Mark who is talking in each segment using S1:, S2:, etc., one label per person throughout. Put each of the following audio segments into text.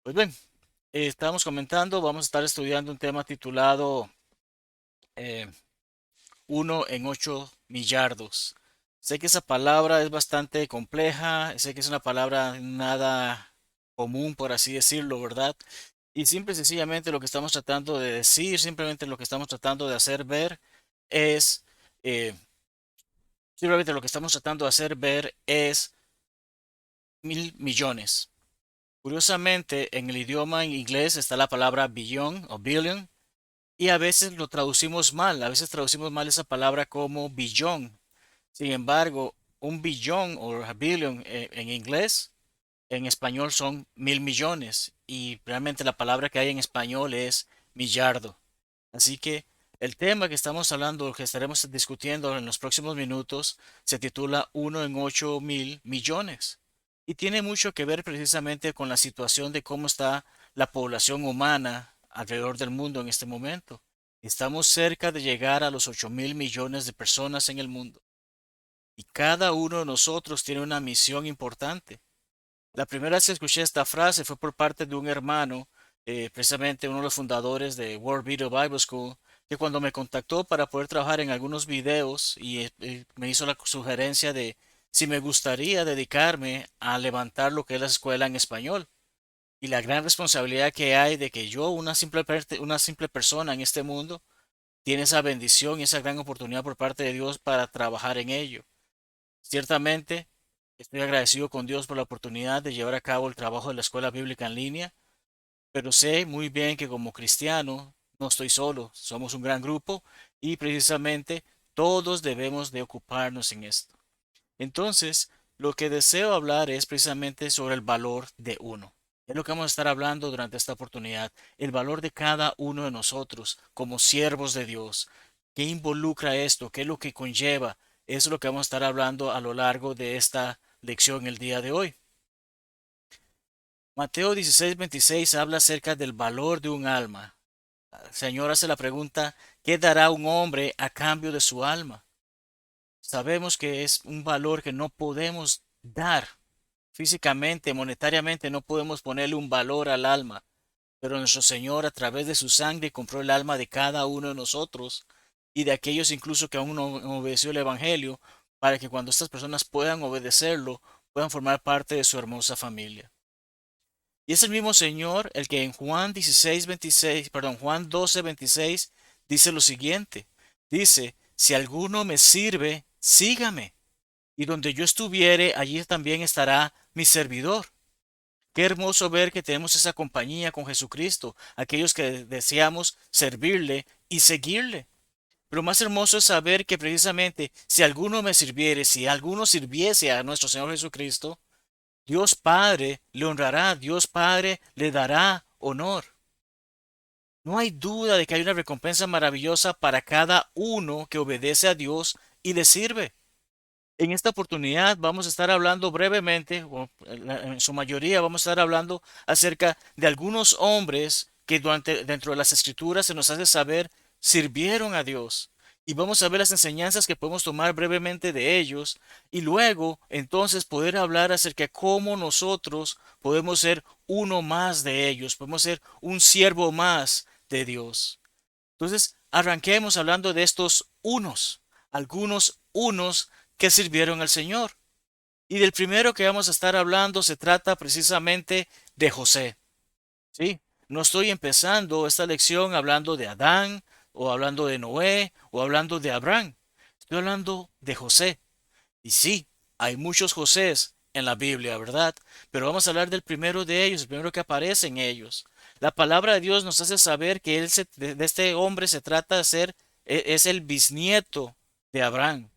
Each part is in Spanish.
S1: Pues bien, estábamos comentando, vamos a estar estudiando un tema titulado eh, 1 en 8 millardos. Sé que esa palabra es bastante compleja, sé que es una palabra nada común, por así decirlo, ¿verdad? Y simple y sencillamente lo que estamos tratando de decir, simplemente lo que estamos tratando de hacer ver es, eh, simplemente lo que estamos tratando de hacer ver es 1.000 millones. Curiosamente, en el idioma en inglés está la palabra billion o billion. Y a veces lo traducimos mal, a veces traducimos mal esa palabra como billón. Sin embargo, un billón o a billion en inglés, en español son 1.000 millones. Y realmente la palabra que hay en español es millardo. Así que el tema que estamos hablando, que estaremos discutiendo en los próximos minutos, se titula 1 en 8.000 millones. Y tiene mucho que ver precisamente con la situación de cómo está la población humana alrededor del mundo en este momento. Estamos cerca de llegar a los 8.000 millones de personas en el mundo. Y cada uno de nosotros tiene una misión importante. La primera vez que escuché esta frase fue por parte de un hermano, precisamente uno de los fundadores de World Video Bible School, que cuando me contactó para poder trabajar en algunos videos y me hizo la sugerencia de si me gustaría dedicarme a levantar lo que es la escuela en español. Y la gran responsabilidad que hay de que yo, una simple persona en este mundo, tiene esa bendición y esa gran oportunidad por parte de Dios para trabajar en ello. Ciertamente, estoy agradecido con Dios por la oportunidad de llevar a cabo el trabajo de la escuela bíblica en línea, pero sé muy bien que como cristiano no estoy solo, somos un gran grupo y precisamente todos debemos de ocuparnos en esto. Entonces, lo que deseo hablar es precisamente sobre el valor de uno. Es lo que vamos a estar hablando durante esta oportunidad, el valor de cada uno de nosotros como siervos de Dios. ¿Qué involucra esto? ¿Qué es lo que conlleva? Eso es lo que vamos a estar hablando a lo largo de esta lección el día de hoy. Mateo 16:26 habla acerca del valor de un alma. El Señor hace la pregunta, ¿qué dará un hombre a cambio de su alma? Sabemos que es un valor que no podemos dar físicamente, monetariamente, no podemos ponerle un valor al alma, pero nuestro Señor a través de su sangre compró el alma de cada uno de nosotros y de aquellos incluso que aún no han obedecido el Evangelio, para que cuando estas personas puedan obedecerlo, puedan formar parte de su hermosa familia. Y es el mismo Señor el que en Juan 12:26 dice lo siguiente. Dice, si alguno me sirve, sígame. Y donde yo estuviere, allí también estará mi servidor. Qué hermoso ver que tenemos esa compañía con Jesucristo, aquellos que deseamos servirle y seguirle. Pero más hermoso es saber que precisamente si alguno me sirviere, si alguno sirviese a nuestro Señor Jesucristo, Dios Padre le honrará, Dios Padre le dará honor. No hay duda de que hay una recompensa maravillosa para cada uno que obedece a Dios y le sirve. En esta oportunidad vamos a estar hablando brevemente, o en su mayoría vamos a estar hablando acerca de algunos hombres que dentro de las escrituras se nos hace saber sirvieron a Dios. Y vamos a ver las enseñanzas que podemos tomar brevemente de ellos y luego entonces poder hablar acerca de cómo nosotros podemos ser uno más de ellos, podemos ser un siervo más de Dios. Entonces, arranquemos hablando de estos unos, algunos unos que sirvieron al Señor. Y del primero que vamos a estar hablando se trata precisamente de José. ¿Sí? No estoy empezando esta lección hablando de Adán, o hablando de Noé, o hablando de Abraham. Estoy hablando de José. Y sí, hay muchos Josés en la Biblia, ¿verdad? Pero vamos a hablar del primero de ellos, el primero que aparece en ellos. La palabra de Dios nos hace saber que de este hombre se trata de ser, es el bisnieto de Abraham.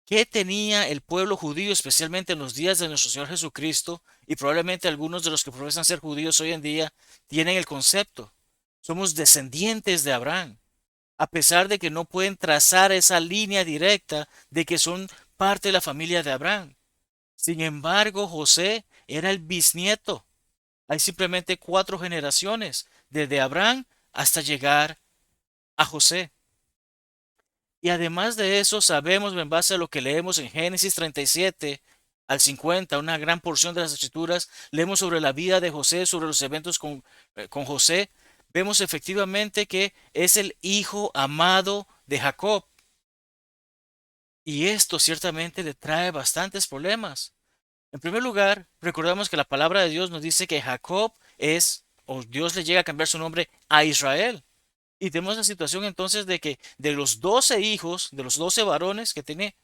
S1: ¿Qué tenía el pueblo judío, especialmente en los días de nuestro Señor Jesucristo? Y probablemente algunos de los que profesan ser judíos hoy en día tienen el concepto. Somos descendientes de Abraham, a pesar de que no pueden trazar esa línea directa de que son parte de la familia de Abraham. Sin embargo, José era el bisnieto. Hay simplemente 4 generaciones, desde Abraham hasta llegar a José. Y además de eso, sabemos en base a lo que leemos en Génesis 37, al 50, una gran porción de las escrituras, leemos sobre la vida de José, sobre los eventos con José, vemos efectivamente que es el hijo amado de Jacob. Y esto ciertamente le trae bastantes problemas. En primer lugar, recordamos que la palabra de Dios nos dice que Jacob es, o Dios le llega a cambiar su nombre a Israel. Y tenemos la situación entonces de que de los 12 hijos, de los 12 varones que tiene,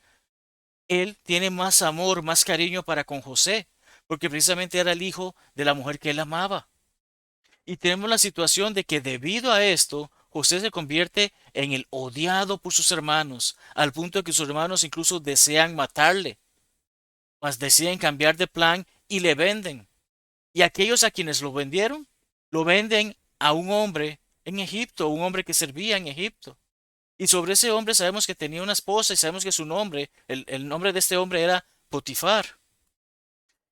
S1: él tiene más amor, más cariño para con José, porque precisamente era el hijo de la mujer que él amaba. Y tenemos la situación de que debido a esto, José se convierte en el odiado por sus hermanos, al punto de que sus hermanos incluso desean matarle, mas deciden cambiar de plan y le venden. Y aquellos a quienes lo venden a un hombre en Egipto, un hombre que servía en Egipto. Y sobre ese hombre sabemos que tenía una esposa y sabemos que su nombre, el nombre de este hombre era Potifar.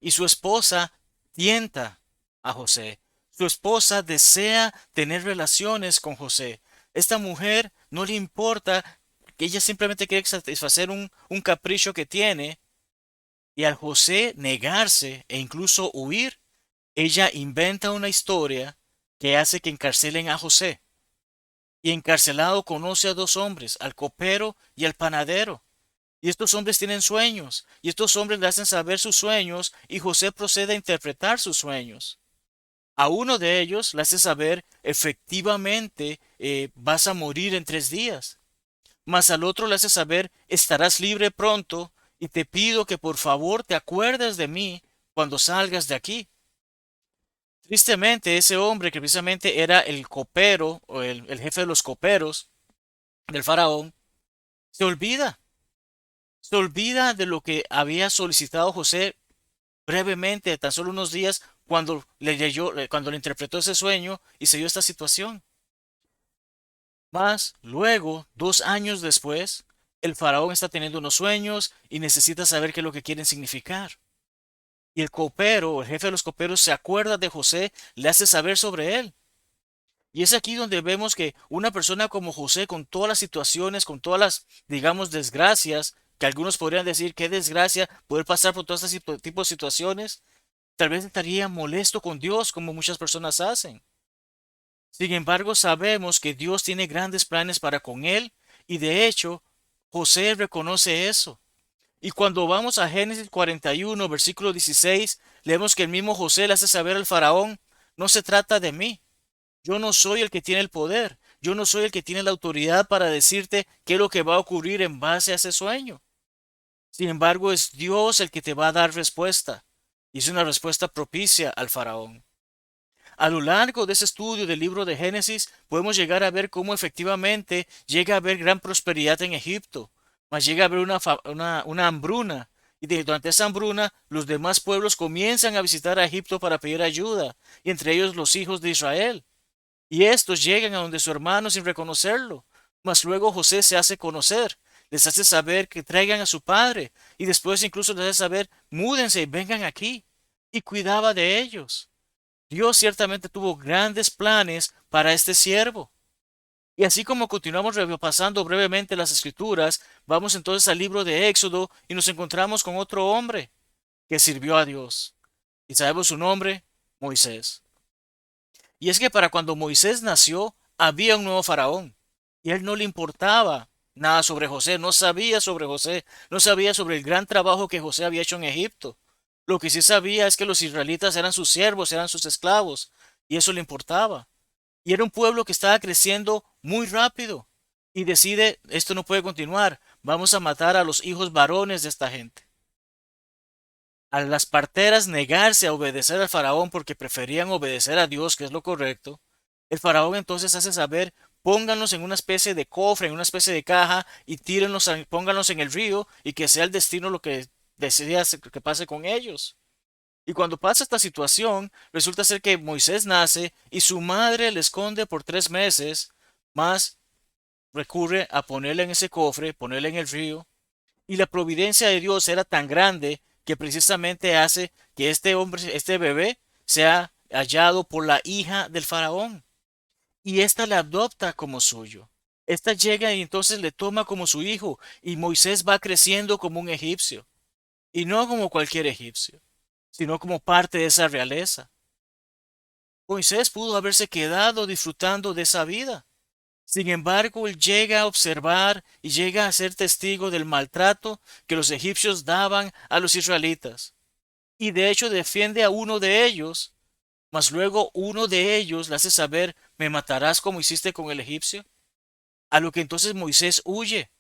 S1: Y su esposa tienta a José. Su esposa desea tener relaciones con José. Esta mujer no le importa, que ella simplemente quiere satisfacer un capricho que tiene. Y al José negarse e incluso huir, ella inventa una historia que hace que encarcelen a José. Y encarcelado conoce a dos hombres, al copero y al panadero. Y estos hombres tienen sueños, y estos hombres le hacen saber sus sueños, y José procede a interpretar sus sueños. A uno de ellos le hace saber, efectivamente, vas a morir en 3 días. Mas al otro le hace saber, estarás libre pronto, y te pido que por favor te acuerdes de mí cuando salgas de aquí. Tristemente, ese hombre que precisamente era el copero, o el jefe de los coperos del faraón, se olvida. Se olvida de lo que había solicitado José brevemente, tan solo unos días, cuando le leyó, cuando le interpretó ese sueño y se dio esta situación. Mas luego, 2 años después, el faraón está teniendo unos sueños y necesita saber qué es lo que quieren significar. Y el copero, el jefe de los coperos, se acuerda de José, le hace saber sobre él. Y es aquí donde vemos que una persona como José, con todas las situaciones, con todas las, digamos, desgracias, que algunos podrían decir, qué desgracia poder pasar por todo este tipo de situaciones, tal vez estaría molesto con Dios como muchas personas hacen. Sin embargo, sabemos que Dios tiene grandes planes para con él y de hecho, José reconoce eso. Y cuando vamos a Génesis 41, versículo 16, leemos que el mismo José le hace saber al faraón, no se trata de mí. Yo no soy el que tiene el poder. Yo no soy el que tiene la autoridad para decirte qué es lo que va a ocurrir en base a ese sueño. Sin embargo, es Dios el que te va a dar respuesta. Y es una respuesta propicia al faraón. A lo largo de ese estudio del libro de Génesis, podemos llegar a ver cómo efectivamente llega a haber gran prosperidad en Egipto, mas llega a haber una hambruna. Y durante esa hambruna, los demás pueblos comienzan a visitar a Egipto para pedir ayuda, y entre ellos los hijos de Israel. Y estos llegan a donde su hermano sin reconocerlo. Mas luego José se hace conocer, les hace saber que traigan a su padre, y después incluso les hace saber, múdense y vengan aquí. Y cuidaba de ellos. Dios ciertamente tuvo grandes planes para este siervo. Y así como continuamos repasando brevemente las escrituras, vamos entonces al libro de Éxodo y nos encontramos con otro hombre que sirvió a Dios. Y sabemos su nombre, Moisés. Y es que para cuando Moisés nació, había un nuevo faraón. Y a él no le importaba nada sobre José, no sabía sobre José, no sabía sobre el gran trabajo que José había hecho en Egipto. Lo que sí sabía es que los israelitas eran sus siervos, eran sus esclavos, y eso le importaba. Y era un pueblo que estaba creciendo muy rápido. Y decide, esto no puede continuar, vamos a matar a los hijos varones de esta gente. A las parteras negarse a obedecer al faraón porque preferían obedecer a Dios, que es lo correcto, el faraón entonces hace saber, pónganlos en una especie de cofre, en una especie de caja y tírenlos, pónganlos en el río y que sea el destino lo que decida que pase con ellos. Y cuando pasa esta situación, resulta ser que Moisés nace y su madre le esconde por 3 meses, más recurre a ponerle en ese cofre, ponerle en el río, y la providencia de Dios era tan grande que precisamente hace que este hombre, este bebé, sea hallado por la hija del faraón. Y ésta le adopta como suyo. Esta llega y entonces le toma como su hijo, y Moisés va creciendo como un egipcio. y no como cualquier egipcio, sino como parte de esa realeza. Moisés pudo haberse quedado disfrutando de esa vida. Sin embargo, él llega a observar y llega a ser testigo del maltrato que los egipcios daban a los israelitas. Y de hecho defiende a uno de ellos, mas luego uno de ellos le hace saber, ¿me matarás como hiciste con el egipcio? A lo que entonces Moisés huye.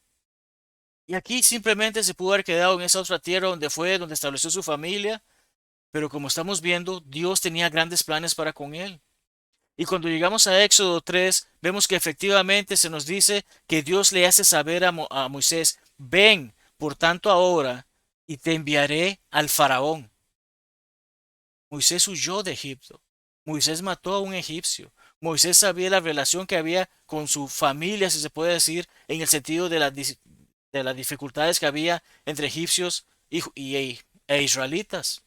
S1: Y aquí simplemente se pudo haber quedado en esa otra tierra donde fue, donde estableció su familia, pero como estamos viendo, Dios tenía grandes planes para con él. Y cuando llegamos a Éxodo 3, vemos que efectivamente se nos dice que Dios le hace saber a Moisés, ven, por tanto ahora, y te enviaré al faraón. Moisés huyó de Egipto. Moisés mató a un egipcio. Moisés sabía la relación que había con su familia, si se puede decir, en el sentido de, de las dificultades que había entre egipcios e israelitas.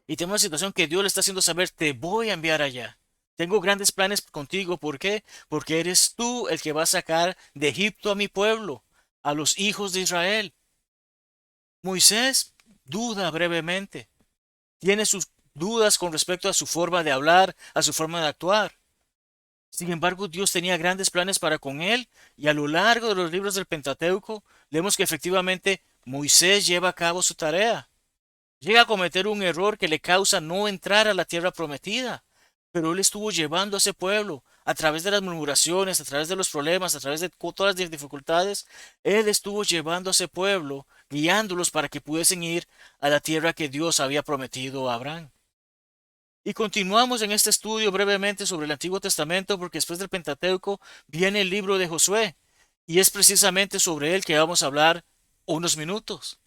S1: Y tenemos una situación que Dios le está haciendo saber, te voy a enviar allá. Tengo grandes planes contigo. ¿Por qué? Porque eres tú el que va a sacar de Egipto a mi pueblo, a los hijos de Israel. Moisés duda brevemente. Tiene sus dudas con respecto a su forma de hablar, a su forma de actuar. Sin embargo, Dios tenía grandes planes para con él y a lo largo de los libros del Pentateuco vemos que efectivamente Moisés lleva a cabo su tarea. Llega a cometer un error que le causa no entrar a la tierra prometida, pero él estuvo llevando a ese pueblo a través de las murmuraciones, a través de los problemas, a través de todas las dificultades, él estuvo llevando a ese pueblo, guiándolos para que pudiesen ir a la tierra que Dios había prometido a Abraham. Y continuamos en este estudio brevemente sobre el Antiguo Testamento porque después del Pentateuco viene el libro de Josué y es precisamente sobre él que vamos a hablar unos minutos.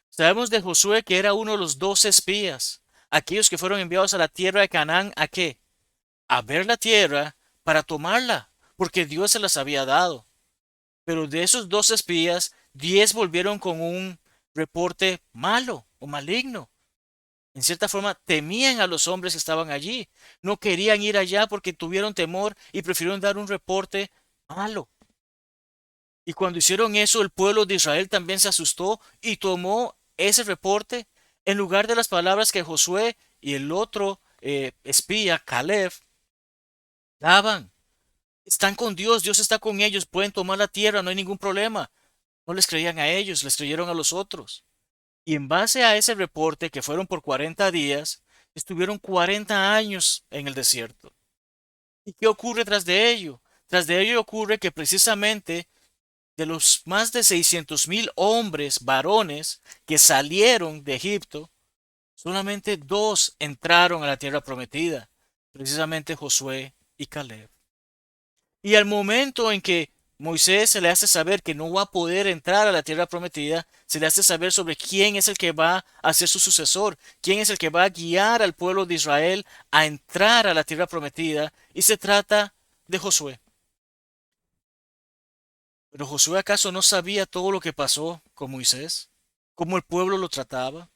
S1: Sabemos de Josué que era uno de los 12 espías, aquellos que fueron enviados a la tierra de Canaán, ¿a qué? A ver la tierra para tomarla, porque Dios se las había dado. Pero de esos 12 espías, 10 volvieron con un reporte malo o maligno. En cierta forma, temían a los hombres que estaban allí. No querían ir allá porque tuvieron temor y prefirieron dar un reporte malo. Y cuando hicieron eso, el pueblo de Israel también se asustó y tomó ese reporte en lugar de las palabras que Josué y el otro espía, Caleb, daban. Están con Dios, Dios está con ellos, pueden tomar la tierra, no hay ningún problema. No les creían a ellos, les creyeron a los otros. Y en base a ese reporte, que fueron por 40 días, estuvieron 40 años en el desierto. ¿Y qué ocurre tras de ello? Tras de ello ocurre que precisamente de los más de 600,000 hombres, varones, que salieron de Egipto, solamente dos entraron a la tierra prometida, precisamente Josué y Caleb. Y al momento en que Moisés se le hace saber que no va a poder entrar a la tierra prometida, se le hace saber sobre quién es el que va a ser su sucesor, quién es el que va a guiar al pueblo de Israel a entrar a la tierra prometida, y se trata de Josué. Pero Josué acaso no sabía todo lo que pasó con Moisés, cómo el pueblo lo trataba.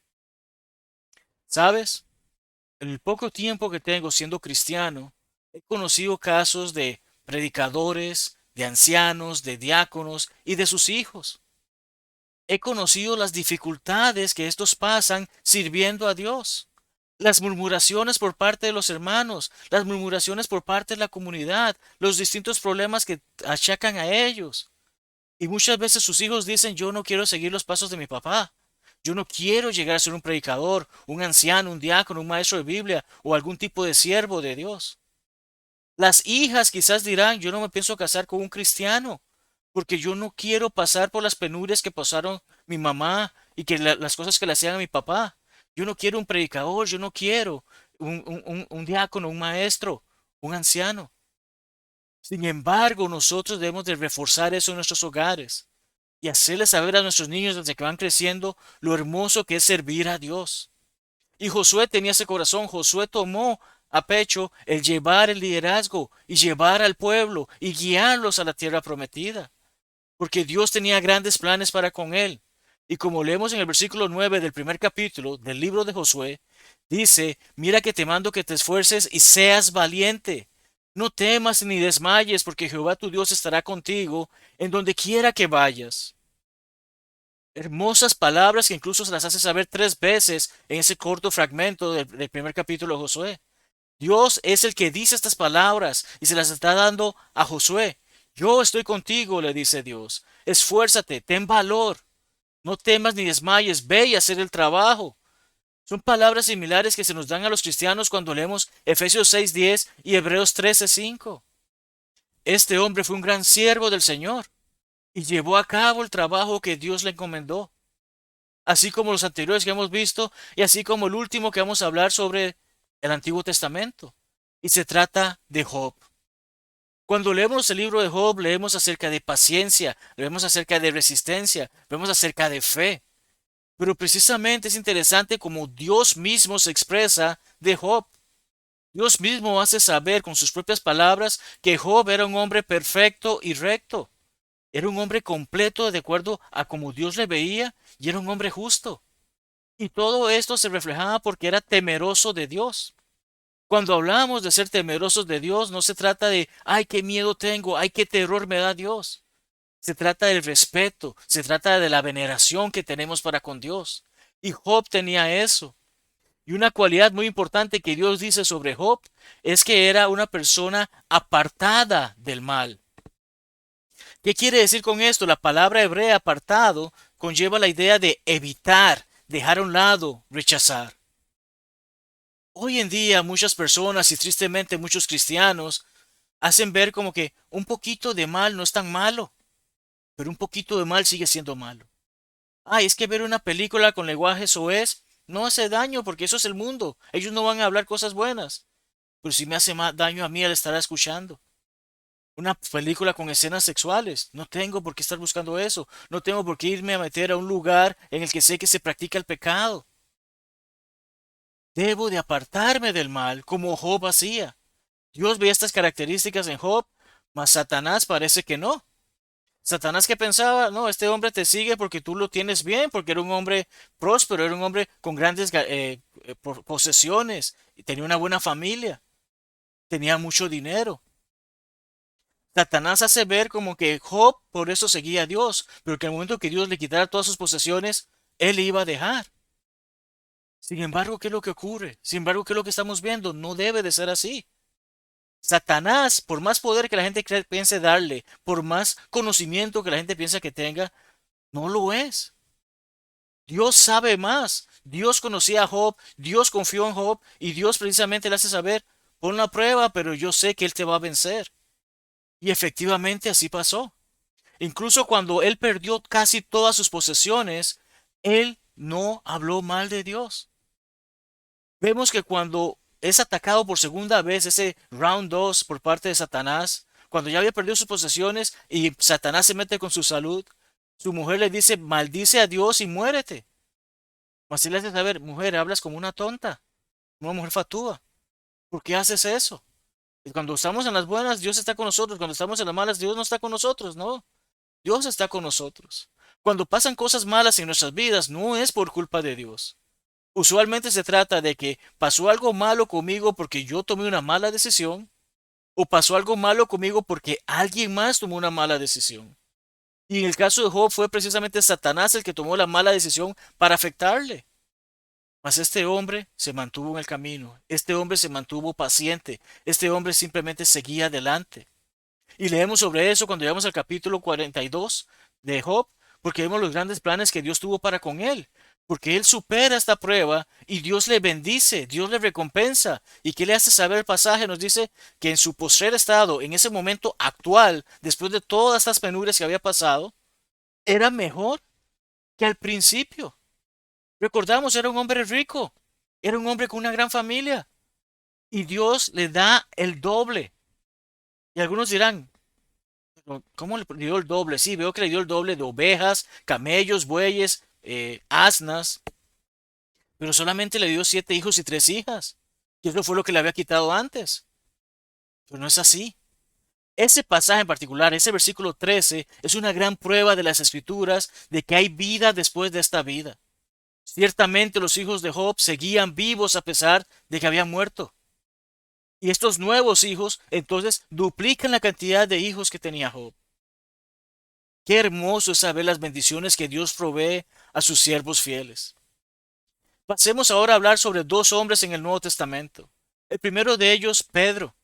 S1: ¿Sabes? En el poco tiempo que tengo siendo cristiano, he conocido casos de predicadores, de ancianos, de diáconos y de sus hijos. He conocido las dificultades que estos pasan sirviendo a Dios. Las murmuraciones por parte de los hermanos, las murmuraciones por parte de la comunidad, los distintos problemas que achacan a ellos. Y muchas veces sus hijos dicen, yo no quiero seguir los pasos de mi papá. Yo no quiero llegar a ser un predicador, un anciano, un diácono, un maestro de Biblia o algún tipo de siervo de Dios. Las hijas quizás dirán, yo no me pienso casar con un cristiano, porque yo no quiero pasar por las penurias que pasaron mi mamá y que las cosas que le hacían a mi papá. Yo no quiero un predicador, yo no quiero un diácono, un maestro, un anciano. Sin embargo, nosotros debemos de reforzar eso en nuestros hogares y hacerles saber a nuestros niños desde que van creciendo lo hermoso que es servir a Dios. Y Josué tenía ese corazón. Josué tomó a pecho el llevar el liderazgo y llevar al pueblo y guiarlos a la tierra prometida, porque Dios tenía grandes planes para con él. Y como leemos en el versículo 9 del primer capítulo del libro de Josué, dice, mira que te mando que te esfuerces y seas valiente. No temas ni desmayes, porque Jehová tu Dios estará contigo en donde quiera que vayas. Hermosas palabras que incluso se las hace saber 3 veces en ese corto fragmento del primer capítulo de Josué. Dios es el que dice estas palabras y se las está dando a Josué. Yo estoy contigo, le dice Dios. Esfuérzate, ten valor, no temas ni desmayes, ve y hacer el trabajo. Son palabras similares que se nos dan a los cristianos cuando leemos Efesios 6:10 y Hebreos 13:5. Este hombre fue un gran siervo del Señor y llevó a cabo el trabajo que Dios le encomendó, así como los anteriores que hemos visto y así como el último que vamos a hablar sobre el Antiguo Testamento. Y se trata de Job. Cuando leemos el libro de Job, leemos acerca de paciencia, leemos acerca de resistencia, vemos acerca de fe. Pero precisamente es interesante como Dios mismo se expresa de Job. Dios mismo hace saber con sus propias palabras que Job era un hombre perfecto y recto. Era un hombre completo de acuerdo a como Dios le veía y era un hombre justo. Y todo esto se reflejaba porque era temeroso de Dios. Cuando hablamos de ser temerosos de Dios, no se trata de, ay, qué miedo tengo, ay, qué terror me da Dios. Se trata del respeto, se trata de la veneración que tenemos para con Dios. Y Job tenía eso. Y una cualidad muy importante que Dios dice sobre Job es que era una persona apartada del mal. ¿Qué quiere decir con esto? La palabra hebrea apartado conlleva la idea de evitar, dejar a un lado, rechazar. Hoy en día muchas personas y tristemente muchos cristianos hacen ver como que un poquito de mal no es tan malo, pero un poquito de mal sigue siendo malo. Ay, es que ver una película con lenguaje soez no hace daño porque eso es el mundo. Ellos no van a hablar cosas buenas. Pero si me hace más daño a mí al estar escuchando. Una película con escenas sexuales. No tengo por qué estar buscando eso. No tengo por qué irme a meter a un lugar en el que sé que se practica el pecado. Debo de apartarme del mal como Job hacía. Dios veía estas características en Job, mas Satanás parece que no. Satanás que pensaba, no, este hombre te sigue porque tú lo tienes bien, porque era un hombre próspero, era un hombre con grandes posesiones, y tenía una buena familia, tenía mucho dinero. Satanás hace ver como que Job por eso seguía a Dios, pero que al momento que Dios le quitara todas sus posesiones, él le iba a dejar. Sin embargo, ¿qué es lo que ocurre? Sin embargo, ¿qué es lo que estamos viendo? No debe de ser así. Satanás, por más poder que la gente piense darle, por más conocimiento que la gente piensa que tenga, no lo es. Dios sabe más. Dios conocía a Job, Dios confió en Job y Dios precisamente le hace saber, pon la prueba, pero yo sé que Él te va a vencer. Y efectivamente así pasó. Incluso cuando Él perdió casi todas sus posesiones, Él no habló mal de Dios. Vemos que cuando es atacado por segunda vez, ese round 2 por parte de Satanás, cuando ya había perdido sus posesiones y Satanás se mete con su salud, su mujer le dice, maldice a Dios y muérete. Así le hace saber, mujer, hablas como una tonta, una mujer fatúa. ¿Por qué haces eso? Y cuando estamos en las buenas, Dios está con nosotros. Cuando estamos en las malas, Dios no está con nosotros, no. Dios está con nosotros. Cuando pasan cosas malas en nuestras vidas, no es por culpa de Dios. Usualmente se trata de que pasó algo malo conmigo porque yo tomé una mala decisión, o pasó algo malo conmigo porque alguien más tomó una mala decisión. Y en el caso de Job fue precisamente Satanás el que tomó la mala decisión para afectarle. Mas este hombre se mantuvo en el camino, este hombre se mantuvo paciente, este hombre simplemente seguía adelante. Y leemos sobre eso cuando llegamos al capítulo 42 de Job, porque vemos los grandes planes que Dios tuvo para con él, porque él supera esta prueba y Dios le bendice, Dios le recompensa. ¿Y qué le hace saber el pasaje? Nos dice que en su postrer estado, en ese momento actual, después de todas estas penurias que había pasado, era mejor que al principio. Recordamos, era un hombre rico, era un hombre con una gran familia y Dios le da el doble. Y algunos dirán, "¿Pero ¿cómo le dio el doble? Sí, veo que le dio el doble de ovejas, camellos, bueyes, asnas, pero solamente le dio 7 hijos y 3 hijas. Y eso fue lo que le había quitado antes. Pero no es así. Ese pasaje en particular, ese versículo 13, es una gran prueba de las escrituras de que hay vida después de esta vida. Ciertamente los hijos de Job seguían vivos a pesar de que habían muerto. Y estos nuevos hijos entonces duplican la cantidad de hijos que tenía Job. Qué hermoso es saber las bendiciones que Dios provee a sus siervos fieles. Pasemos ahora a hablar sobre dos hombres en el Nuevo Testamento. El primero de ellos, Pedro.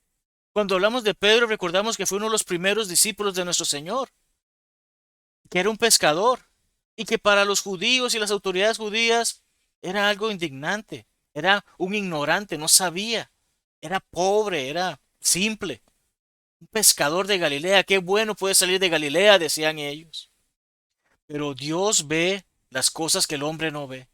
S1: Cuando hablamos de Pedro, recordamos que fue uno de los primeros discípulos de nuestro Señor, que era un pescador y que para los judíos y las autoridades judías era algo indignante, era un ignorante, no sabía, era pobre, era simple. Un pescador de Galilea, qué bueno puede salir de Galilea, decían ellos. Pero Dios ve las cosas que el hombre no ve.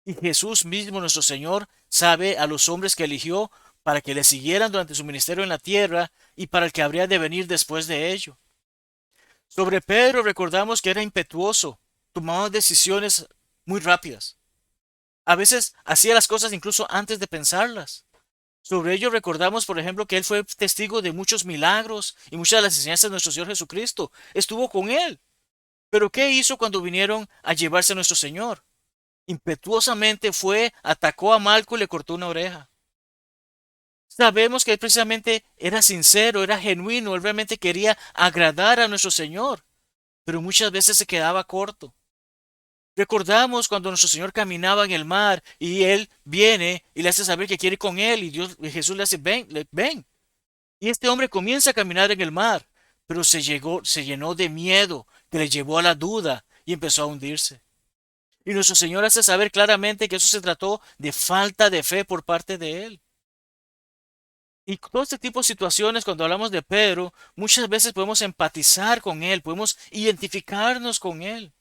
S1: Y Jesús mismo, nuestro Señor, sabe a los hombres que eligió para que le siguieran durante su ministerio en la tierra y para el que habría de venir después de ello. Sobre Pedro recordamos que era impetuoso, tomaba decisiones muy rápidas. A veces hacía las cosas incluso antes de pensarlas. Sobre ello recordamos, por ejemplo, que él fue testigo de muchos milagros y muchas de las enseñanzas de nuestro Señor Jesucristo. Estuvo con él. Pero ¿qué hizo cuando vinieron a llevarse a nuestro Señor? Impetuosamente fue, atacó a Malco y le cortó una oreja. Sabemos que él precisamente era sincero, era genuino, él realmente quería agradar a nuestro Señor, pero muchas veces se quedaba corto. Recordamos cuando nuestro Señor caminaba en el mar y él viene y le hace saber que quiere ir con él y Jesús le hace ven, ven. Y este hombre comienza a caminar en el mar, pero se llenó de miedo que le llevó a la duda y empezó a hundirse. Y nuestro Señor hace saber claramente que eso se trató de falta de fe por parte de él. Y todo este tipo de situaciones, cuando hablamos de Pedro, muchas veces podemos empatizar con él, podemos identificarnos con él.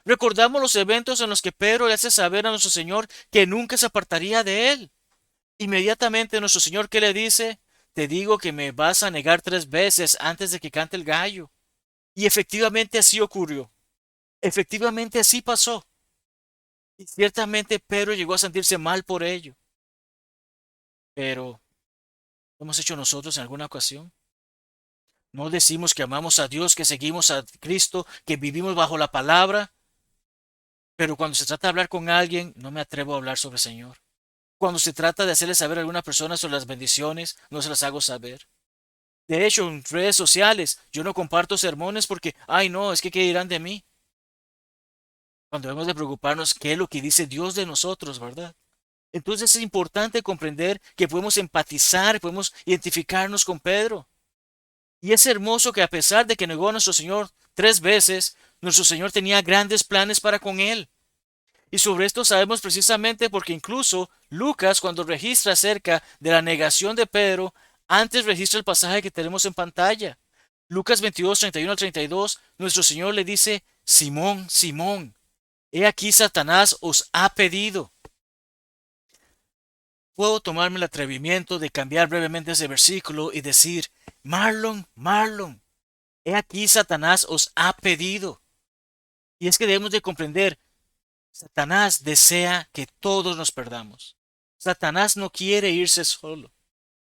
S1: Recordamos los eventos en los que Pedro le hace saber a nuestro Señor que nunca se apartaría de él. Inmediatamente nuestro Señor, ¿qué le dice? Te digo que me vas a negar 3 veces antes de que cante el gallo. Y efectivamente así ocurrió. Efectivamente así pasó. Y ciertamente Pedro llegó a sentirse mal por ello. Pero, ¿lo hemos hecho nosotros en alguna ocasión? No decimos que amamos a Dios, que seguimos a Cristo, que vivimos bajo la palabra, pero cuando se trata de hablar con alguien, no me atrevo a hablar sobre el Señor. Cuando se trata de hacerle saber a alguna persona sobre las bendiciones, no se las hago saber. De hecho, en redes sociales, yo no comparto sermones porque, ay no, es que qué dirán de mí. Cuando debemos de preocuparnos qué es lo que dice Dios de nosotros, ¿verdad? Entonces es importante comprender que podemos empatizar, podemos identificarnos con Pedro. Y es hermoso que a pesar de que negó a nuestro Señor 3 veces, nuestro Señor tenía grandes planes para con él. Y sobre esto sabemos precisamente porque incluso Lucas, cuando registra acerca de la negación de Pedro, antes registra el pasaje que tenemos en pantalla. Lucas 22, 31 al 32, nuestro Señor le dice, Simón, Simón, he aquí Satanás os ha pedido. Puedo tomarme el atrevimiento de cambiar brevemente ese versículo y decir, Marlon, Marlon, he aquí Satanás os ha pedido. Y es que debemos de comprender, Satanás desea que todos nos perdamos. Satanás no quiere irse solo.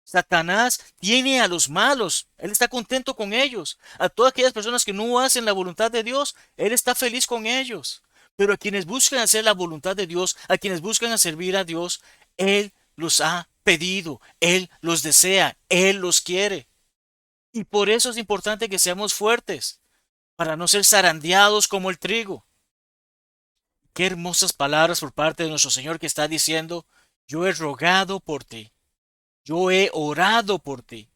S1: Satanás tiene a los malos. Él está contento con ellos. A todas aquellas personas que no hacen la voluntad de Dios, Él está feliz con ellos. Pero a quienes buscan hacer la voluntad de Dios, a quienes buscan a servir a Dios, Él los ha pedido. Él los desea. Él los quiere. Y por eso es importante que seamos fuertes, para no ser zarandeados como el trigo. Qué hermosas palabras por parte de nuestro Señor que está diciendo, yo he rogado por ti, yo he orado por ti.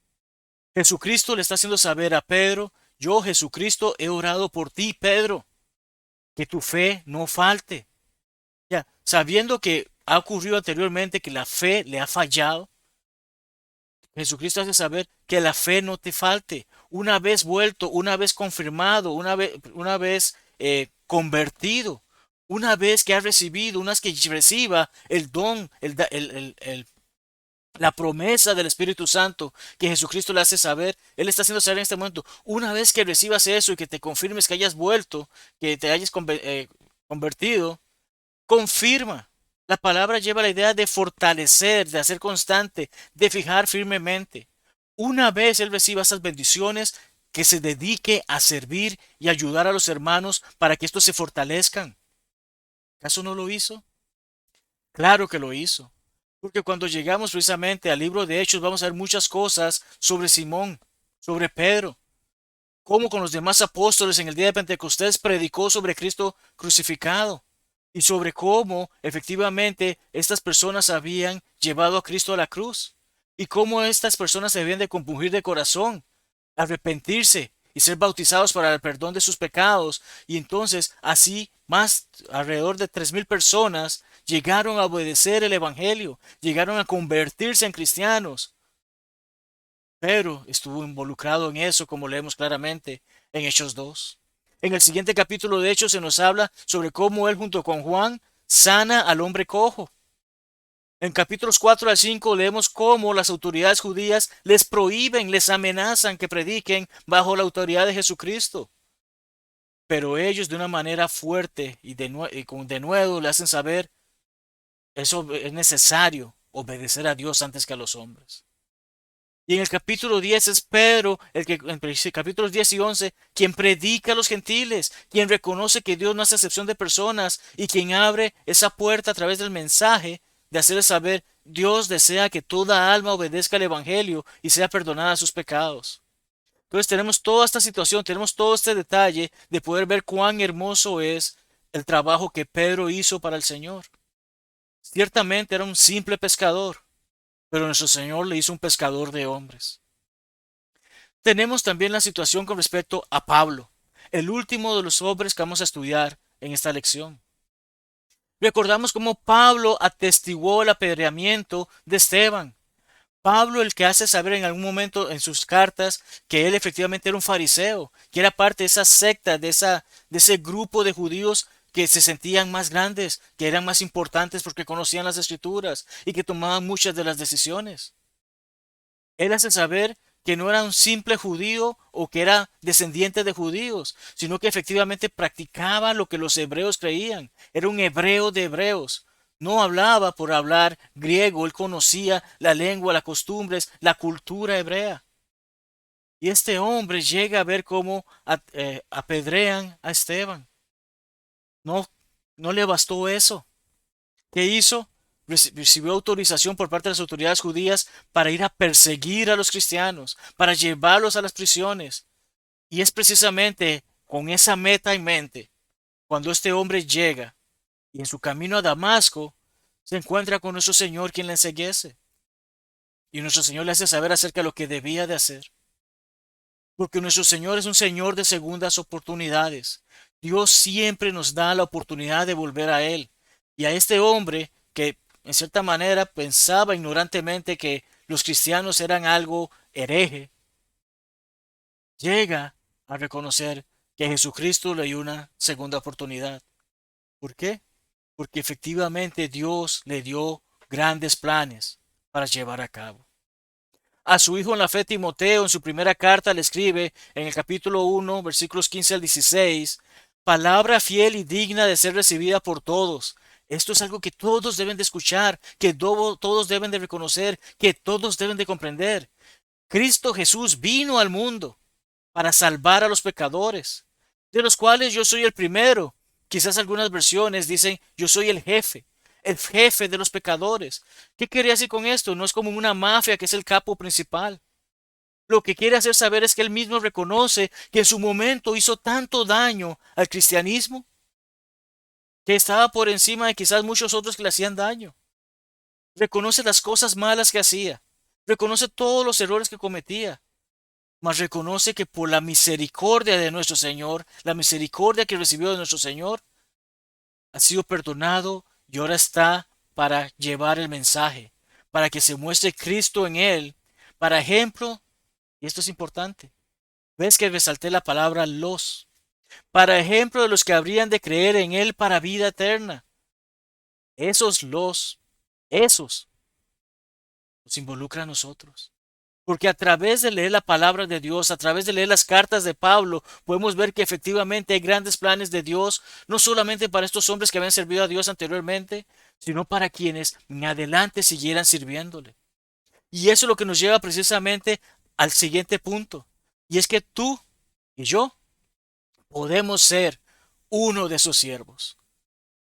S1: Jesucristo le está haciendo saber a Pedro, yo Jesucristo he orado por ti, Pedro, que tu fe no falte. Ya, sabiendo que ha ocurrido anteriormente que la fe le ha fallado, Jesucristo hace saber que la fe no te falte. Una vez vuelto, una vez confirmado, una vez convertido, una vez que has recibido, una vez que reciba el don, la promesa del Espíritu Santo que Jesucristo le hace saber, Él está haciendo saber en este momento, una vez que recibas eso y que te confirmes que hayas vuelto, que te hayas convertido, confirma. La palabra lleva la idea de fortalecer, de hacer constante, de fijar firmemente. Una vez Él reciba esas bendiciones, que se dedique a servir y ayudar a los hermanos para que estos se fortalezcan. ¿Acaso no lo hizo? Claro que lo hizo. Porque cuando llegamos precisamente al libro de Hechos vamos a ver muchas cosas sobre Simón, sobre Pedro. cómo con los demás apóstoles en el día de Pentecostés predicó sobre Cristo crucificado y sobre cómo efectivamente estas personas habían llevado a Cristo a la cruz y cómo estas personas se debían de compungir de corazón, arrepentirse y ser bautizados para el perdón de sus pecados. Y entonces así más alrededor de 3,000 personas llegaron a obedecer el Evangelio, llegaron a convertirse en cristianos. Pedro estuvo involucrado en eso, como leemos claramente en Hechos 2. En el siguiente capítulo de Hechos se nos habla sobre cómo él junto con Juan sana al hombre cojo. En capítulos 4 al 5 leemos cómo las autoridades judías les prohíben, les amenazan que prediquen bajo la autoridad de Jesucristo. Pero ellos de una manera fuerte y de nuevo le hacen saber, eso es necesario obedecer a Dios antes que a los hombres. Y en el capítulo 10 es Pedro, el que en capítulos 10 y 11, quien predica a los gentiles, quien reconoce que Dios no hace excepción de personas y quien abre esa puerta a través del mensaje de hacerles saber, Dios desea que toda alma obedezca al Evangelio y sea perdonada sus pecados. Entonces tenemos toda esta situación, tenemos todo este detalle de poder ver cuán hermoso es el trabajo que Pedro hizo para el Señor. Ciertamente era un simple pescador, pero nuestro Señor le hizo un pescador de hombres. Tenemos también la situación con respecto a Pablo, el último de los hombres que vamos a estudiar en esta lección. Recordamos cómo Pablo atestiguó el apedreamiento de Esteban. Pablo, el que hace saber en algún momento en sus cartas que él efectivamente era un fariseo, que era parte de esa secta, de ese grupo de judíos que se sentían más grandes, que eran más importantes porque conocían las escrituras y que tomaban muchas de las decisiones. Él hace saber que no era un simple judío o que era descendiente de judíos, sino que efectivamente practicaba lo que los hebreos creían. Era un hebreo de hebreos. No hablaba por hablar griego, él conocía la lengua, las costumbres, la cultura hebrea. Y este hombre llega a ver cómo apedrean a Esteban. No, no le bastó eso. ¿Qué hizo? Recibió autorización por parte de las autoridades judías para ir a perseguir a los cristianos, para llevarlos a las prisiones. Y es precisamente con esa meta en mente, cuando este hombre llega y en su camino a Damasco se encuentra con nuestro Señor quien le enseguece. Y nuestro Señor le hace saber acerca de lo que debía de hacer. Porque nuestro Señor es un Señor de segundas oportunidades. Dios siempre nos da la oportunidad de volver a Él. Y a este hombre que en cierta manera pensaba ignorantemente que los cristianos eran algo hereje, llega a reconocer que Jesucristo le dio una segunda oportunidad. ¿Por qué? Porque efectivamente Dios le dio grandes planes para llevar a cabo. A su hijo en la fe Timoteo, en su primera carta, le escribe en el capítulo 1, versículos 15 al 16, palabra fiel y digna de ser recibida por todos. Esto es algo que todos deben de escuchar, que todos deben de reconocer, que todos deben de comprender. Cristo Jesús vino al mundo para salvar a los pecadores, de los cuales yo soy el primero. Quizás algunas versiones dicen, yo soy el jefe de los pecadores. ¿Qué quería decir con esto? No es como una mafia que es el capo principal. Lo que quiere hacer saber es que él mismo reconoce que en su momento hizo tanto daño al cristianismo que estaba por encima de quizás muchos otros que le hacían daño. Reconoce las cosas malas que hacía. Reconoce todos los errores que cometía. Mas reconoce que por la misericordia de nuestro Señor, la misericordia que recibió de nuestro Señor, ha sido perdonado y ahora está para llevar el mensaje, para que se muestre Cristo en él. Para ejemplo, y esto es importante, ves que resalté la palabra los, para ejemplo de los que habrían de creer en él para vida eterna. Esos nos involucra a nosotros. Porque a través de leer la palabra de Dios, a través de leer las cartas de Pablo, podemos ver que efectivamente hay grandes planes de Dios, no solamente para estos hombres que habían servido a Dios anteriormente, sino para quienes en adelante siguieran sirviéndole. Y eso es lo que nos lleva precisamente al siguiente punto. Y es que tú y yo podemos ser uno de esos siervos.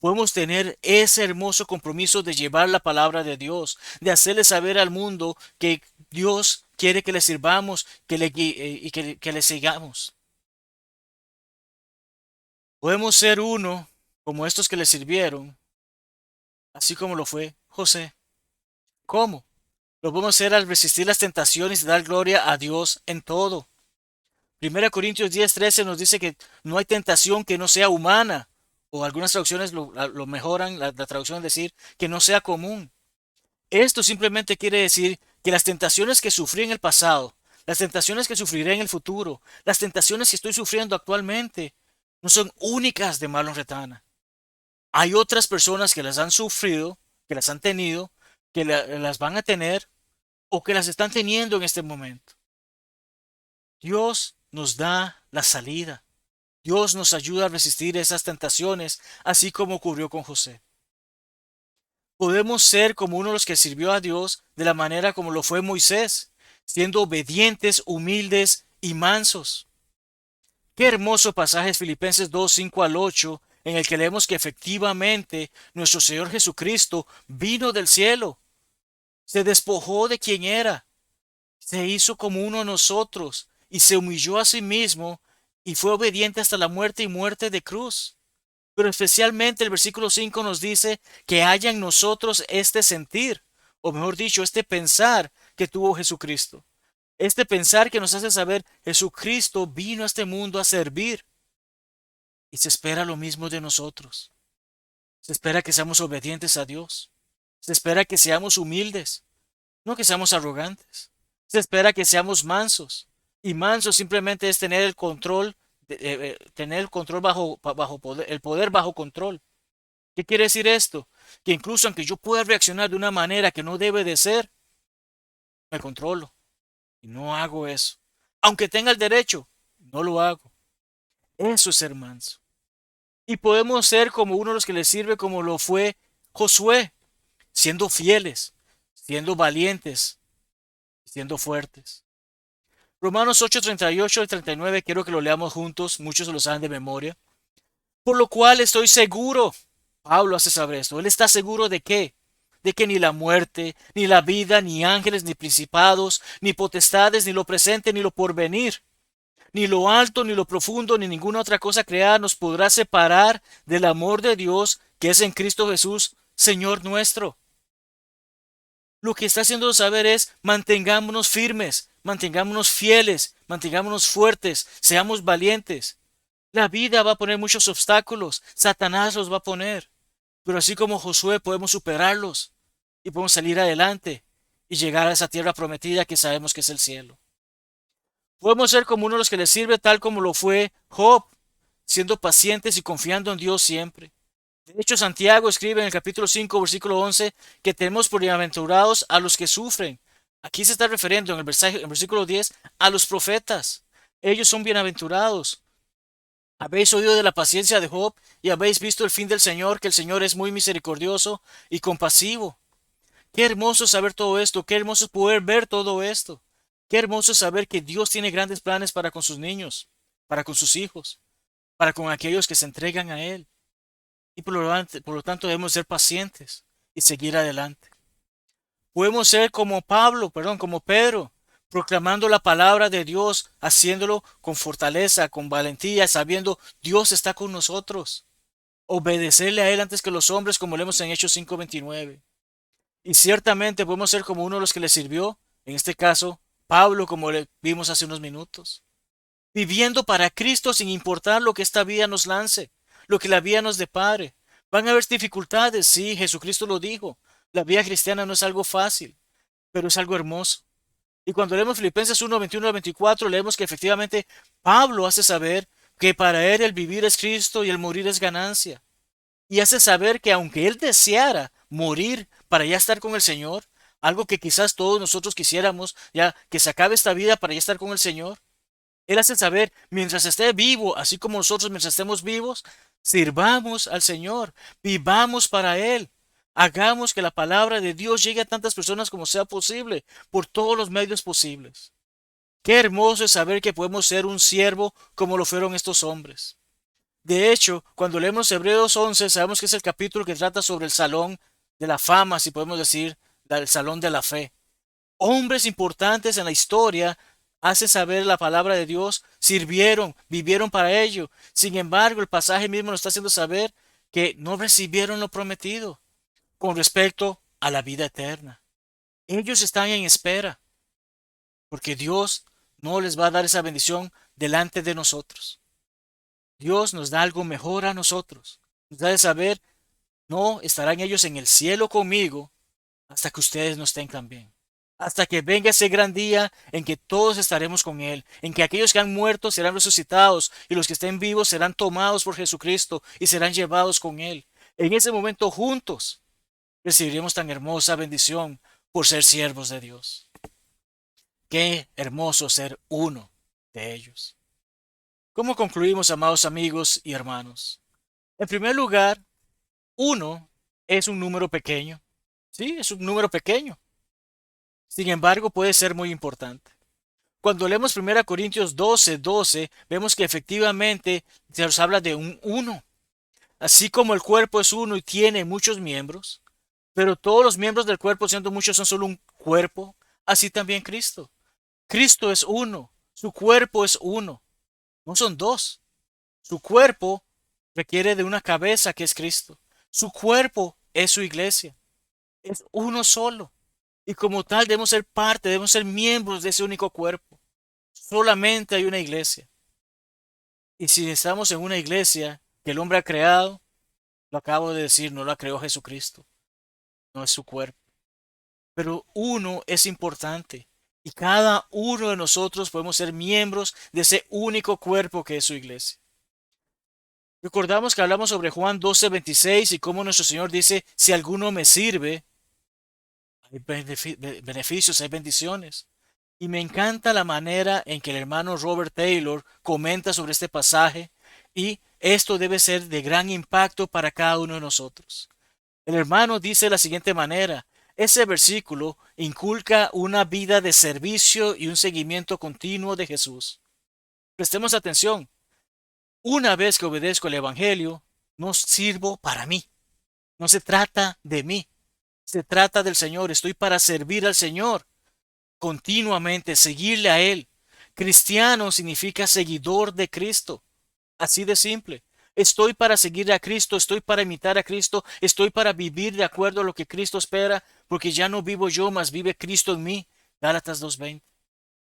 S1: Podemos tener ese hermoso compromiso de llevar la palabra de Dios, de hacerle saber al mundo que Dios quiere que le sirvamos y que le sigamos. Podemos ser uno como estos que le sirvieron, así como lo fue José. ¿Cómo? Lo podemos hacer al resistir las tentaciones y dar gloria a Dios en todo. 1 Corintios 10:13 nos dice que no hay tentación que no sea humana, o algunas traducciones lo mejoran, la traducción es decir, que no sea común. Esto simplemente quiere decir que las tentaciones que sufrí en el pasado, las tentaciones que sufriré en el futuro, las tentaciones que estoy sufriendo actualmente, no son únicas de Marlon Retana. Hay otras personas que las han sufrido, que las han tenido, que las van a tener o que las están teniendo en este momento. Dios nos da la salida. Dios nos ayuda a resistir esas tentaciones, así como ocurrió con José. Podemos ser como uno de los que sirvió a Dios de la manera como lo fue Moisés, siendo obedientes, humildes y mansos. Qué hermoso pasaje es Filipenses 2:5 al 8, en el que leemos que efectivamente nuestro Señor Jesucristo vino del cielo, se despojó de quien era, se hizo como uno de nosotros y se humilló a sí mismo y fue obediente hasta la muerte y muerte de cruz. Pero especialmente el versículo 5 nos dice que haya en nosotros este sentir, o mejor dicho, este pensar que tuvo Jesucristo. Este pensar que nos hace saber Jesucristo vino a este mundo a servir y se espera lo mismo de nosotros. Se espera que seamos obedientes a Dios. Se espera que seamos humildes, no que seamos arrogantes. Se espera que seamos mansos. Y manso simplemente es tener el control, tener el control bajo poder, el poder bajo control. ¿Qué quiere decir esto? Que incluso aunque yo pueda reaccionar de una manera que no debe de ser, me controlo y no hago eso. Aunque tenga el derecho, no lo hago. Eso es ser manso. Y podemos ser como uno de los que le sirve como lo fue Josué, siendo fieles, siendo valientes, siendo fuertes. Romanos 8:38 y 39, quiero que lo leamos juntos, muchos lo saben de memoria. Por lo cual estoy seguro, Pablo hace saber esto, él está seguro de qué, de que ni la muerte, ni la vida, ni ángeles, ni principados, ni potestades, ni lo presente, ni lo porvenir, ni lo alto, ni lo profundo, ni ninguna otra cosa creada nos podrá separar del amor de Dios que es en Cristo Jesús, Señor nuestro. Lo que está haciendo saber es mantengámonos firmes, mantengámonos fieles, mantengámonos fuertes, seamos valientes. La vida va a poner muchos obstáculos, Satanás los va a poner, pero así como Josué podemos superarlos y podemos salir adelante y llegar a esa tierra prometida que sabemos que es el cielo. Podemos ser como uno de los que le sirve tal como lo fue Job, siendo pacientes y confiando en Dios siempre. De hecho, Santiago escribe en el capítulo 5, versículo 11, que tenemos por bienaventurados a los que sufren. Aquí se está refiriendo en el versículo 10 a los profetas. Ellos son bienaventurados. Habéis oído de la paciencia de Job y habéis visto el fin del Señor, que el Señor es muy misericordioso y compasivo. Qué hermoso saber todo esto, qué hermoso poder ver todo esto. Qué hermoso saber que Dios tiene grandes planes para con sus niños, para con sus hijos, para con aquellos que se entregan a Él. Y por lo tanto debemos ser pacientes y seguir adelante. Podemos ser como como Pedro, proclamando la palabra de Dios, haciéndolo con fortaleza, con valentía, sabiendo Dios está con nosotros. Obedecerle a Él antes que los hombres, como leemos en Hechos 5:29. Y ciertamente podemos ser como uno de los que le sirvió, en este caso, Pablo, como le vimos hace unos minutos. Viviendo para Cristo sin importar lo que esta vida nos lance, lo que la vida nos depare. Van a haber dificultades, sí, Jesucristo lo dijo. La vida cristiana no es algo fácil, pero es algo hermoso. Y cuando leemos Filipenses 1:21 al 24, leemos que efectivamente Pablo hace saber que para él el vivir es Cristo y el morir es ganancia. Y hace saber que aunque él deseara morir para ya estar con el Señor, algo que quizás todos nosotros quisiéramos, ya que se acabe esta vida para ya estar con el Señor, él hace saber, mientras esté vivo, así como nosotros mientras estemos vivos, sirvamos al Señor, vivamos para Él. Hagamos que la palabra de Dios llegue a tantas personas como sea posible, por todos los medios posibles. Qué hermoso es saber que podemos ser un siervo como lo fueron estos hombres. De hecho, cuando leemos Hebreos 11, sabemos que es el capítulo que trata sobre el salón de la fama, si podemos decir, el salón de la fe. Hombres importantes en la historia hacen saber la palabra de Dios, sirvieron, vivieron para ello. Sin embargo, el pasaje mismo nos está haciendo saber que no recibieron lo prometido con respecto a la vida eterna. Ellos están en espera, porque Dios no les va a dar esa bendición delante de nosotros. Dios nos da algo mejor a nosotros. Nos da de saber, no estarán ellos en el cielo conmigo hasta que ustedes no estén también. Hasta que venga ese gran día en que todos estaremos con Él, en que aquellos que han muerto serán resucitados y los que estén vivos serán tomados por Jesucristo y serán llevados con Él. En ese momento juntos recibiremos tan hermosa bendición por ser siervos de Dios. Qué hermoso ser uno de ellos. ¿Cómo concluimos, amados amigos y hermanos? En primer lugar, uno es un número pequeño. Sí, es un número pequeño. Sin embargo, puede ser muy importante. Cuando leemos 1 Corintios 12:12, vemos que efectivamente se nos habla de un uno. Así como el cuerpo es uno y tiene muchos miembros, pero todos los miembros del cuerpo, siendo muchos, son solo un cuerpo, así también Cristo. Cristo es uno, su cuerpo es uno, no son dos. Su cuerpo requiere de una cabeza que es Cristo. Su cuerpo es su iglesia. Es uno solo. Y como tal debemos ser parte, debemos ser miembros de ese único cuerpo. Solamente hay una iglesia. Y si estamos en una iglesia que el hombre ha creado, lo acabo de decir, no la creó Jesucristo, no es su cuerpo. Pero uno es importante. Y cada uno de nosotros podemos ser miembros de ese único cuerpo que es su iglesia. Recordamos que hablamos sobre Juan 12:26 y cómo nuestro Señor dice, si alguno me sirve, hay beneficios, hay bendiciones. Y me encanta la manera en que el hermano Robert Taylor comenta sobre este pasaje y esto debe ser de gran impacto para cada uno de nosotros. El hermano dice de la siguiente manera, ese versículo inculca una vida de servicio y un seguimiento continuo de Jesús. Prestemos atención. Una vez que obedezco el Evangelio, no sirvo para mí. No se trata de mí. Se trata del Señor. Estoy para servir al Señor continuamente, seguirle a Él. Cristiano significa seguidor de Cristo. Así de simple. Estoy para seguir a Cristo, estoy para imitar a Cristo, estoy para vivir de acuerdo a lo que Cristo espera, porque ya no vivo yo, mas vive Cristo en mí. Gálatas 2:20.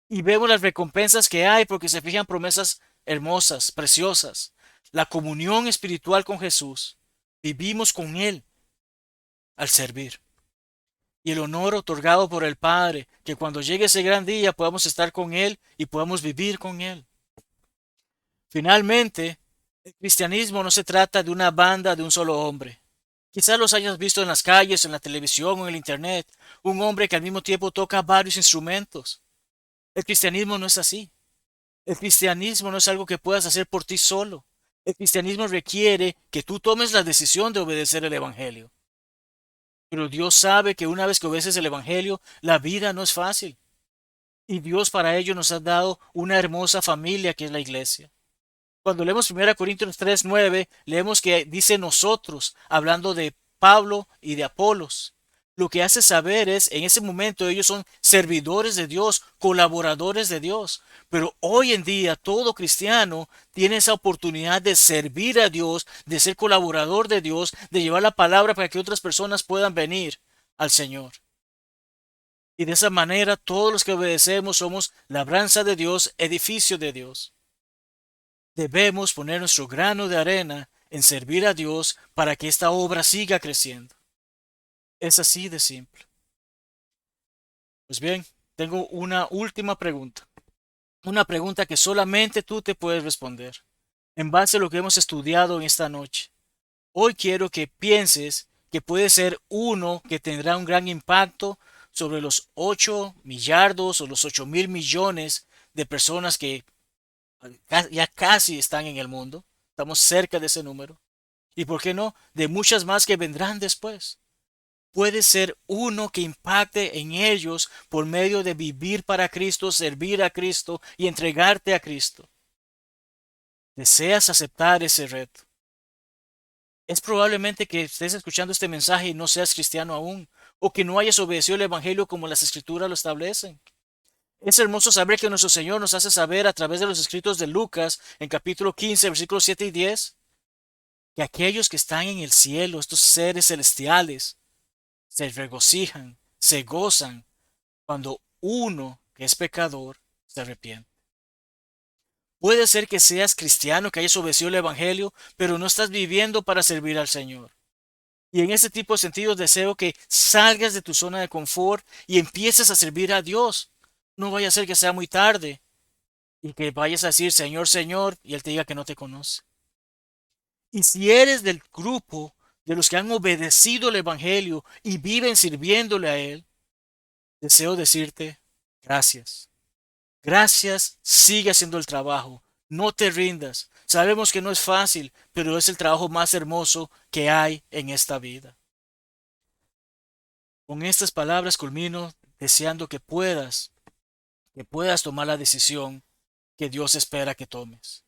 S1: Y vemos las recompensas que hay porque se fijan promesas hermosas, preciosas. La comunión espiritual con Jesús. Vivimos con Él al servir. Y el honor otorgado por el Padre, que cuando llegue ese gran día podamos estar con Él y podamos vivir con Él. Finalmente, el cristianismo no se trata de una banda de un solo hombre. Quizás los hayas visto en las calles, en la televisión o en el internet, un hombre que al mismo tiempo toca varios instrumentos. El cristianismo no es así. El cristianismo no es algo que puedas hacer por ti solo. El cristianismo requiere que tú tomes la decisión de obedecer el Evangelio. Pero Dios sabe que una vez que obedeces el Evangelio, la vida no es fácil. Y Dios para ello nos ha dado una hermosa familia que es la iglesia. Cuando leemos 1 Corintios 3:9, leemos que dice nosotros, hablando de Pablo y de Apolos. Lo que hace saber es, en ese momento ellos son servidores de Dios, colaboradores de Dios. Pero hoy en día todo cristiano tiene esa oportunidad de servir a Dios, de ser colaborador de Dios, de llevar la palabra para que otras personas puedan venir al Señor. Y de esa manera todos los que obedecemos somos labranza de Dios, edificio de Dios. Debemos poner nuestro grano de arena en servir a Dios para que esta obra siga creciendo. Es así de simple. Pues bien, tengo una última pregunta. Una pregunta que solamente tú te puedes responder en base a lo que hemos estudiado en esta noche. Hoy quiero que pienses que puede ser uno que tendrá un gran impacto sobre los 8 millardos o los 8.000 millones de personas que ya casi están en el mundo. Estamos cerca de ese número. Y por qué no, de muchas más que vendrán después. Puede ser uno que impacte en ellos por medio de vivir para Cristo, servir a Cristo y entregarte a Cristo. ¿Deseas aceptar ese reto? Es probablemente que estés escuchando este mensaje y no seas cristiano aún, o que no hayas obedecido el Evangelio como las Escrituras lo establecen. Es hermoso saber que nuestro Señor nos hace saber a través de los escritos de Lucas, en capítulo 15, versículos 7 y 10, que aquellos que están en el cielo, estos seres celestiales, se regocijan, se gozan cuando uno que es pecador se arrepiente. Puede ser que seas cristiano, que hayas obedecido el Evangelio, pero no estás viviendo para servir al Señor. Y en ese tipo de sentidos deseo que salgas de tu zona de confort y empieces a servir a Dios. No vaya a ser que sea muy tarde y que vayas a decir Señor, Señor, y Él te diga que no te conoce. Y si eres del grupo de los que han obedecido el Evangelio y viven sirviéndole a Él, deseo decirte gracias. Gracias, sigue haciendo el trabajo. No te rindas. Sabemos que no es fácil, pero es el trabajo más hermoso que hay en esta vida. Con estas palabras culmino deseando que puedas tomar la decisión que Dios espera que tomes.